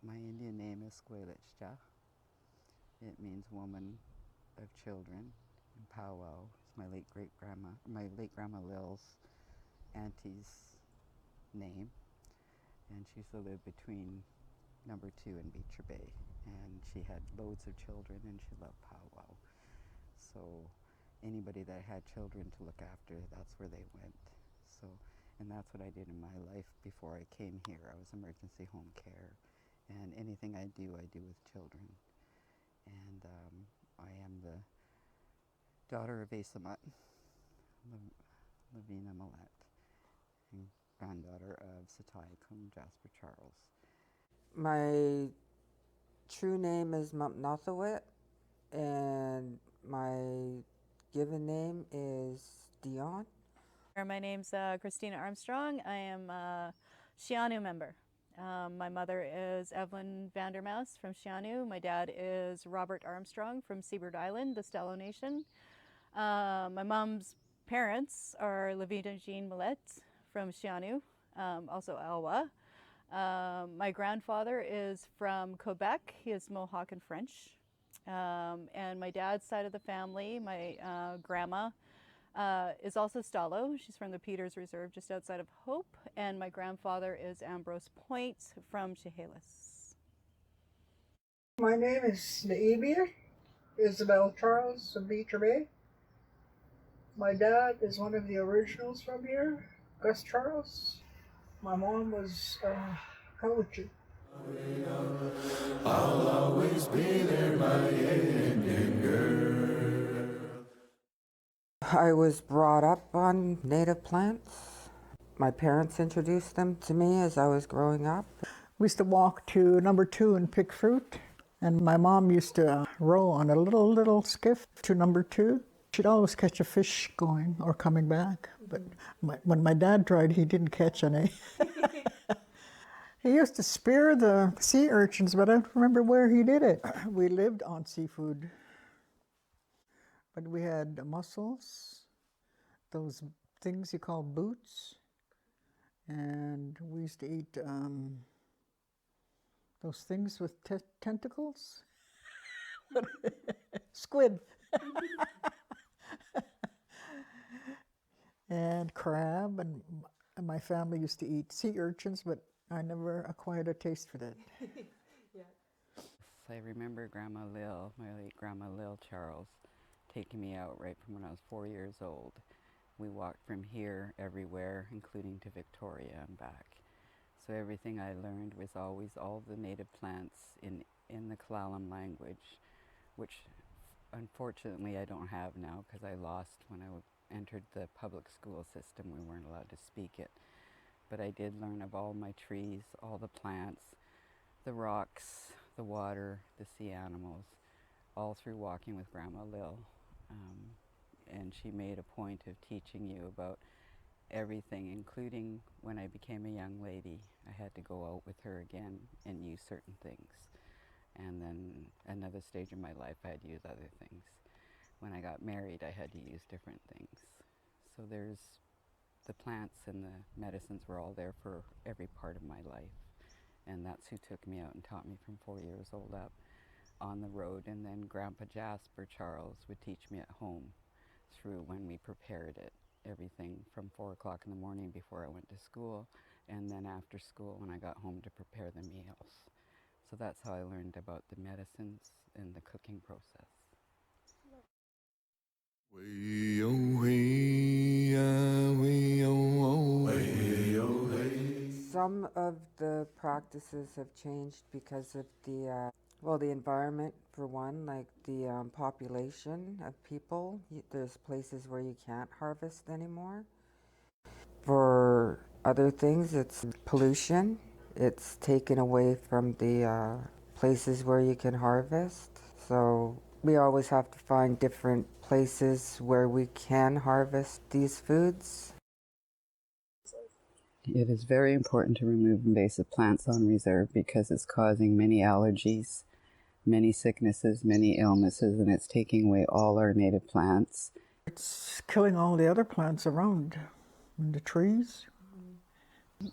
My Indian name is Kwinisten. It means woman of children. And powwow is my late grandma Lil's auntie's name. And she used to live between number 2 and Beecher Bay. And she had loads of children and she loved powwow. So anybody that had children to look after, that's where they went. So, and that's what I did in my life before I came here. I was emergency home care. And anything I do with children. And I am the daughter of Asamat, Lavina Millette, and granddaughter of Satayacum Jasper Charles. My true name is Rounthwaite, and my given name is Dion. My name's Christina Armstrong. I am a Shianu member. My mother is Evelyn Vandermouse from Shianu. My dad is Robert Armstrong from Seabird Island, the Stelo Nation. My mom's parents are Lavina Jean Millette from Shianu, also Alwa. My grandfather is from Quebec. He is Mohawk and French. And my dad's side of the family, my grandma, is also Stalo. She's from the Peters Reserve just outside of Hope. And my grandfather is Ambrose Point from Chehalis. My name is Naibia Isabel Charles of Beecher Bay. My dad is one of the originals from here, Gus Charles. My mom was Kawichi. I'll always be there, my Indian girl. I was brought up on native plants. My parents introduced them to me as I was growing up. We used to walk to number 2 and pick fruit. And my mom used to row on a little skiff to number 2. She'd always catch a fish going or coming back. But when my dad tried, he didn't catch any. He used to spear the sea urchins, but I don't remember where he did it. We lived on seafood. But we had mussels, those things you call boots, and we used to eat those things with tentacles. Squid. And crab, and my family used to eat sea urchins, but I never acquired a taste for that. I remember Grandma Lil, my late Grandma Lil Charles, taking me out right from when I was 4 years old. We walked from here everywhere, including to Victoria and back. So everything I learned was always all the native plants in the Kalalam language, which unfortunately I don't have now because I lost when I entered the public school system. We weren't allowed to speak it. But I did learn of all my trees, all the plants, the rocks, the water, the sea animals, all through walking with Grandma Lil. And she made a point of teaching you about everything, including when I became a young lady. I had to go out with her again and use certain things. And then another stage in my life, I had to use other things. When I got married, I had to use different things. So there's the plants and the medicines were all there for every part of my life. And that's who took me out and taught me from 4 years old up on the road. And then Grandpa Jasper Charles would teach me at home through when we prepared it. Everything from 4 o'clock in the morning before I went to school, and then after school when I got home to prepare the meals. So that's how I learned about the medicines and the cooking process. Some of the practices have changed because of the environment for one, like the population of people. There's places where you can't harvest anymore. For other things, it's pollution. It's taken away from the places where you can harvest. So we always have to find different places where we can harvest these foods. It is very important to remove invasive plants on reserve because it's causing many allergies, many sicknesses, many illnesses, and it's taking away all our native plants. It's killing all the other plants around, and the trees.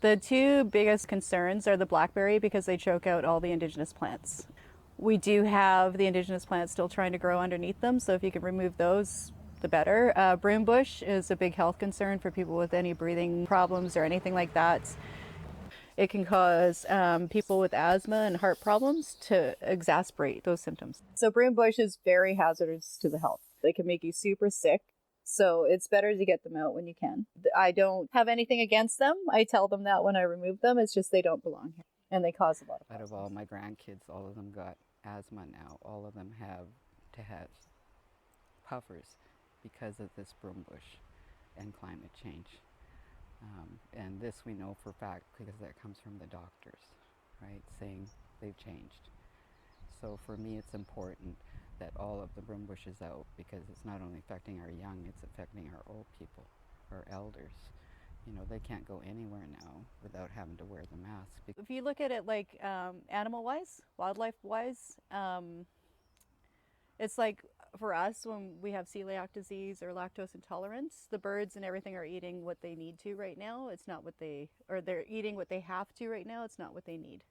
The two biggest concerns are the blackberry because they choke out all the indigenous plants. We do have the indigenous plants still trying to grow underneath them, so if you can remove those, the better. Broom bush is a big health concern for people with any breathing problems or anything like that. It can cause people with asthma and heart problems to exacerbate those symptoms. So broom bush is very hazardous to the health. They can make you super sick. So it's better to get them out when you can. I don't have anything against them. I tell them that when I remove them. It's just they don't belong here and they cause a lot of Out problems. of all my grandkids, all of them got asthma now. All of them have to have puffers because of this broom bush and climate change. And this we know for a fact because that comes from the doctors, right, saying they've changed. So for me it's important that all of the broom bush is out because it's not only affecting our young, it's affecting our old people, our elders. You know, they can't go anywhere now without having to wear the mask. If you look at it like animal-wise, wildlife-wise, it's like for us when we have celiac disease or lactose intolerance, the birds and everything are eating what they need to right now. It's not what they're eating what they have to right now. It's not what they need.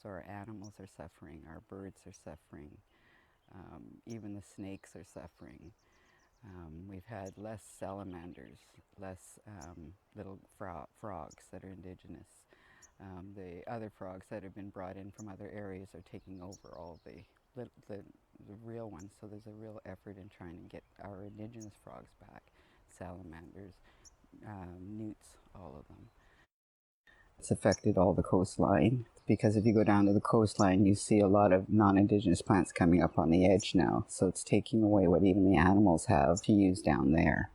So our animals are suffering, our birds are suffering, even the snakes are suffering. We've had less salamanders, less little frogs that are indigenous. The other frogs that have been brought in from other areas are taking over all the real ones. So there's a real effort in trying to get our indigenous frogs back, salamanders, newts, all of them. It's affected all the coastline because if you go down to the coastline, you see a lot of non-indigenous plants coming up on the edge now. So it's taking away what even the animals have to use down there.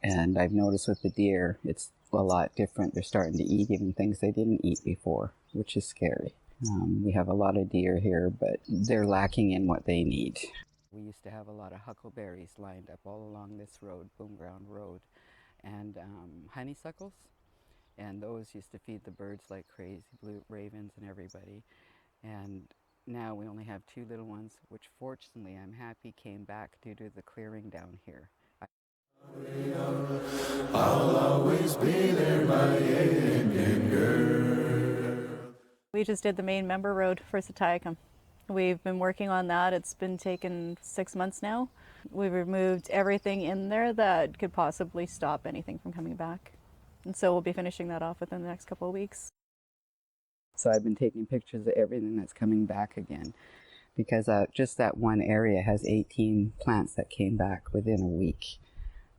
And I've noticed with the deer, it's a lot different. They're starting to eat even things they didn't eat before, which is scary. We have a lot of deer here, but they're lacking in what they need. We used to have a lot of huckleberries lined up all along this road, Boom Ground Road, and honeysuckles. And those used to feed the birds like crazy, blue ravens and everybody. And now we only have two little ones, which fortunately I'm happy came back due to the clearing down here. I'll always be there, my Indian girl. We just did the main member road for Satiacum. We've been working on that. It's been taken 6 months now. We've removed everything in there that could possibly stop anything from coming back. And so we'll be finishing that off within the next couple of weeks. So I've been taking pictures of everything that's coming back again because just that one area has 18 plants that came back within a week.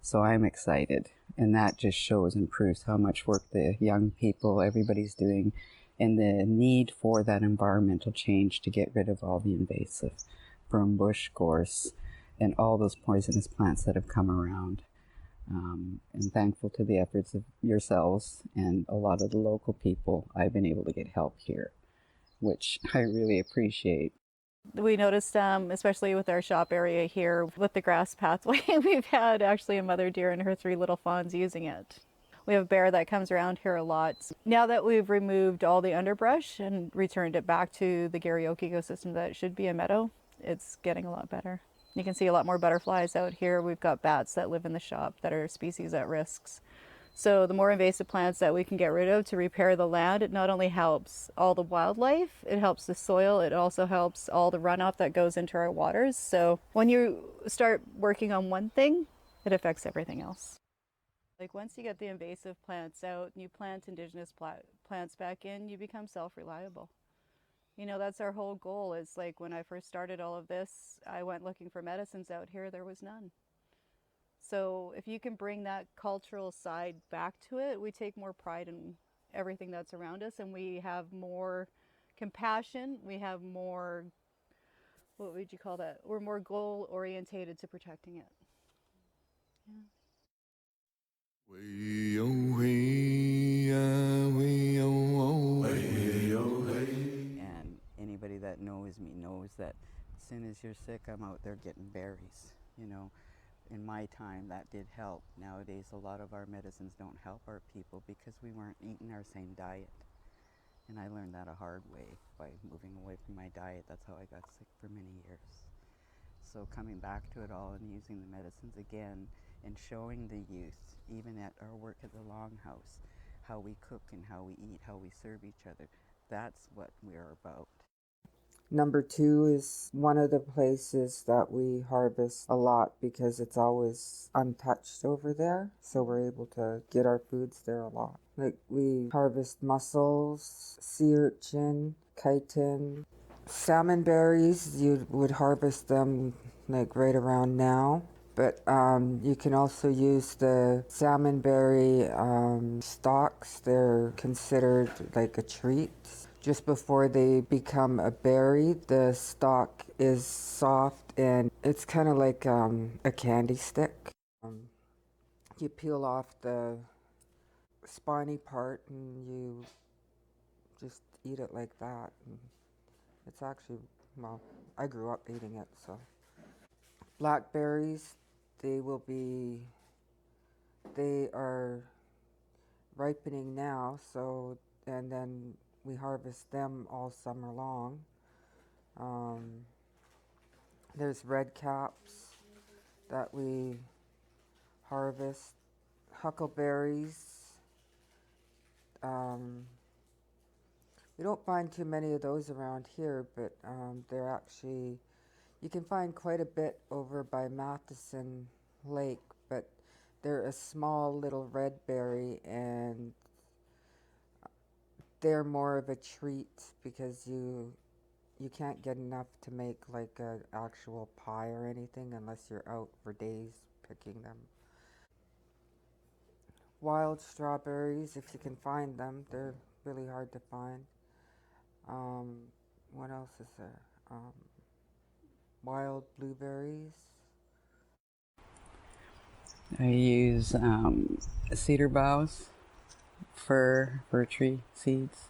So I'm excited. And that just shows and proves how much work the young people, everybody's doing, and the need for that environmental change to get rid of all the invasive broom bush, gorse, and all those poisonous plants that have come around. And thankful to the efforts of yourselves and a lot of the local people, I've been able to get help here, which I really appreciate. We noticed, especially with our shop area here, with the grass pathway, we've had actually a mother deer and her 3 little fawns using it. We have a bear that comes around here a lot. Now that we've removed all the underbrush and returned it back to the Garry Oak ecosystem that it should be a meadow, it's getting a lot better. You can see a lot more butterflies out here. We've got bats that live in the shop that are species at risks. So the more invasive plants that we can get rid of to repair the land, it not only helps all the wildlife, it helps the soil, it also helps all the runoff that goes into our waters. So when you start working on one thing, it affects everything else. Like once you get the invasive plants out and you plant indigenous plants back in, you become self-reliable. You know, that's our whole goal. Is like when I first started all of this, I went looking for medicines out here, there was none. So if you can bring that cultural side back to it, we take more pride in everything that's around us, and we have more compassion. We have more, what would you call that? We're more goal orientated to protecting it. Yeah. Way oh hey, way oh oh, hey oh hey. And anybody that knows me knows that as soon as you're sick, I'm out there getting berries. You know, in my time, that did help. Nowadays, a lot of our medicines don't help our people because we weren't eating our same diet. And I learned that a hard way by moving away from my diet. That's how I got sick for many years. So coming back to it all and using the medicines again and showing the youth, even at our work at the Longhouse, how we cook and how we eat, how we serve each other. That's what we are about. Number 2 is one of the places that we harvest a lot because it's always untouched over there. So we're able to get our foods there a lot. Like we harvest mussels, sea urchin, chitin, salmon berries. You would harvest them like right around now. But you can also use the salmonberry stalks. They're considered like a treat. Just before they become a berry, the stalk is soft and it's kind of like a candy stick. You peel off the spiny part and you just eat it like that. And it's actually, well, I grew up eating it, so. Blackberries, they will be, they are ripening now, so, and then we harvest them all summer long. There's red caps that we harvest, huckleberries. We don't find too many of those around here, but they're actually, you can find quite a bit over by Matheson Lake, but they're a small little red berry and they're more of a treat because you can't get enough to make like an actual pie or anything unless you're out for days picking them. Wild strawberries, if you can find them, they're really hard to find. What else is there? Wild blueberries. I use cedar boughs, fir tree seeds,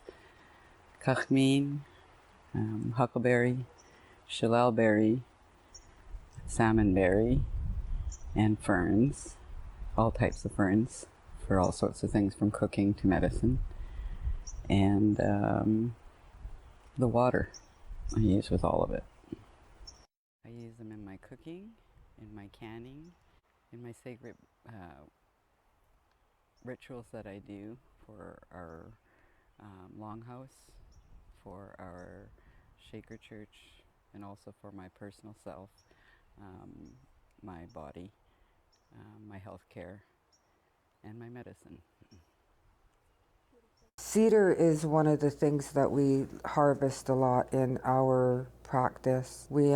kachmin, huckleberry, shillelberry, salmonberry, and ferns, all types of ferns for all sorts of things from cooking to medicine. And the water I use with all of it. I use them in my cooking, in my canning, in my sacred rituals that I do for our longhouse, for our Shaker Church, and also for my personal self, my body, my health care, and my medicine. Cedar is one of the things that we harvest a lot in our practice. We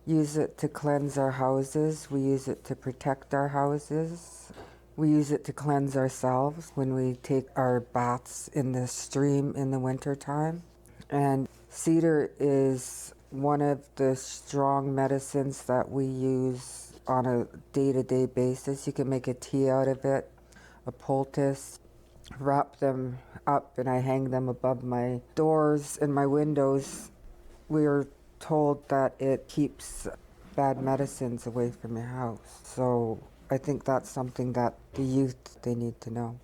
use it to cleanse our houses. We use it to protect our houses. We use it to cleanse ourselves when we take our baths in the stream in the wintertime. And cedar is one of the strong medicines that we use on a day-to-day basis. You can make a tea out of it, a poultice, wrap them up, and I hang them above my doors and my windows. We are told that it keeps bad medicines away from your house. So I think that's something that the youth, they need to know.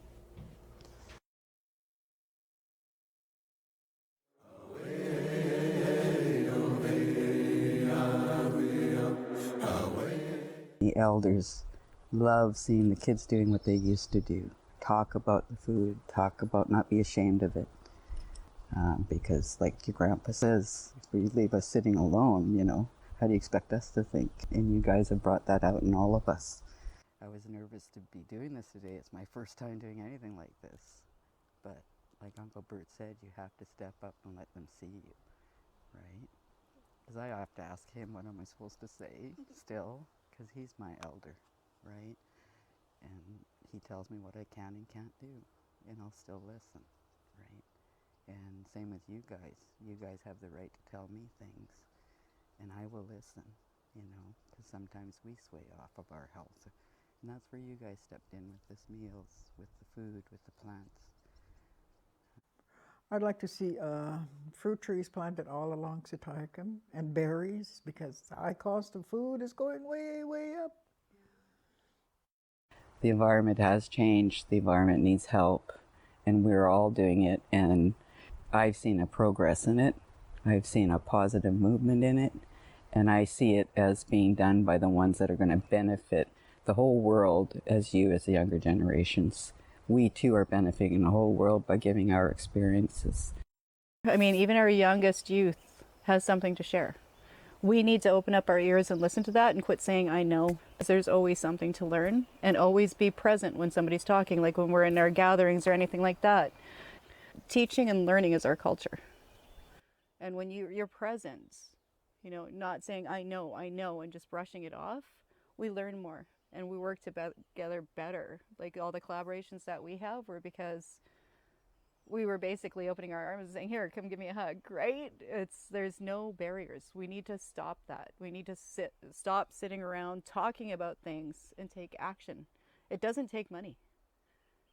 The elders love seeing the kids doing what they used to do. Talk about the food, talk about not be ashamed of it. Because like your grandpa says, if you leave us sitting alone, you know, how do you expect us to think? And you guys have brought that out in all of us. I was nervous to be doing this today. It's my first time doing anything like this. But like Uncle Bert said, you have to step up and let them see you. right? Because I have to ask him what am I supposed to say still, because he's my elder, right? And he tells me what I can and can't do, and I'll still listen, right? And same with you guys. You guys have the right to tell me things, and I will listen, you know, because sometimes we sway off of our health. And that's where you guys stepped in with this meals, with the food, with the plants. I'd like to see fruit trees planted all along Sitayakam and berries, because the high cost of food is going way, way up. The environment has changed. The environment needs help, and we're all doing it. And I've seen a progress in it. I've seen a positive movement in it, and I see it as being done by the ones that are going to benefit the whole world, as you, as the younger generations. We too are benefiting the whole world by giving our experiences. I mean, even our youngest youth has something to share. We need to open up our ears and listen to that and quit saying, I know. There's always something to learn, and always be present when somebody's talking, like when we're in our gatherings or anything like that. Teaching and learning is our culture. And when you're present, you know, not saying, I know, and just brushing it off, we learn more and we work together better. Like all the collaborations that we have were because we were basically opening our arms and saying, here, come give me a hug, right? There's no barriers. We need to stop that. We need to stop sitting around talking about things and take action. It doesn't take money.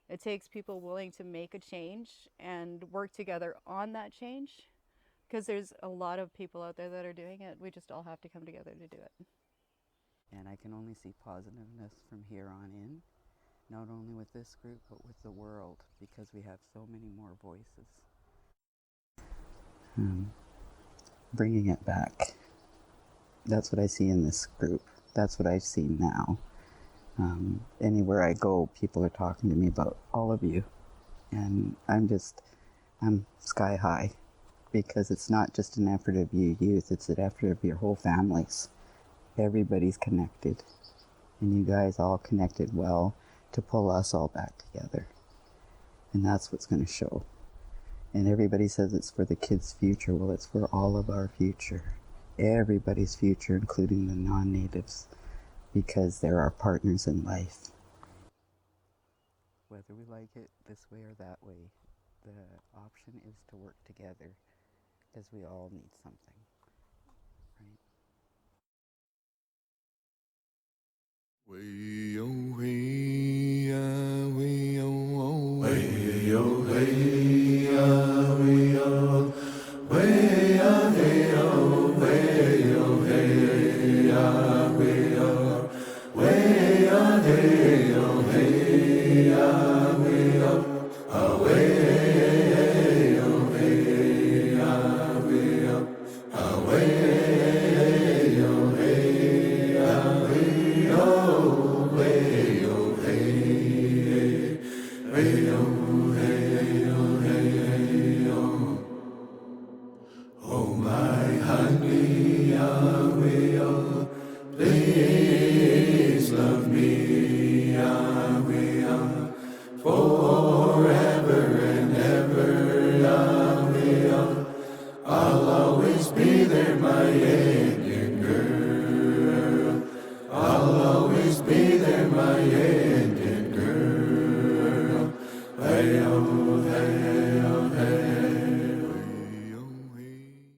It takes people willing to make a change and work together on that change, because there's a lot of people out there that are doing it. We just all have to come together to do it. And I can only see positiveness from here on in, not only with this group, but with the world, because we have so many more voices. Bringing it back. That's what I see in this group. That's what I see now. Anywhere I go, people are talking to me about all of you. And I'm sky high, because it's not just an effort of you youth, it's an effort of your whole families. Everybody's connected, and you guys all connected well to pull us all back together. And that's what's going to show. And everybody says it's for the kids' future. Well, it's for all of our future. Everybody's future, including the non-natives, because they're our partners in life. Whether we like it this way or that way, the option is to work together, because we all need something, right? Way oh hey way oh way oh hey way oh way hey oh way oh hey way oh way hey oh hey way oh way oh hey way oh way please love me, forever and ever, I'll always be there, my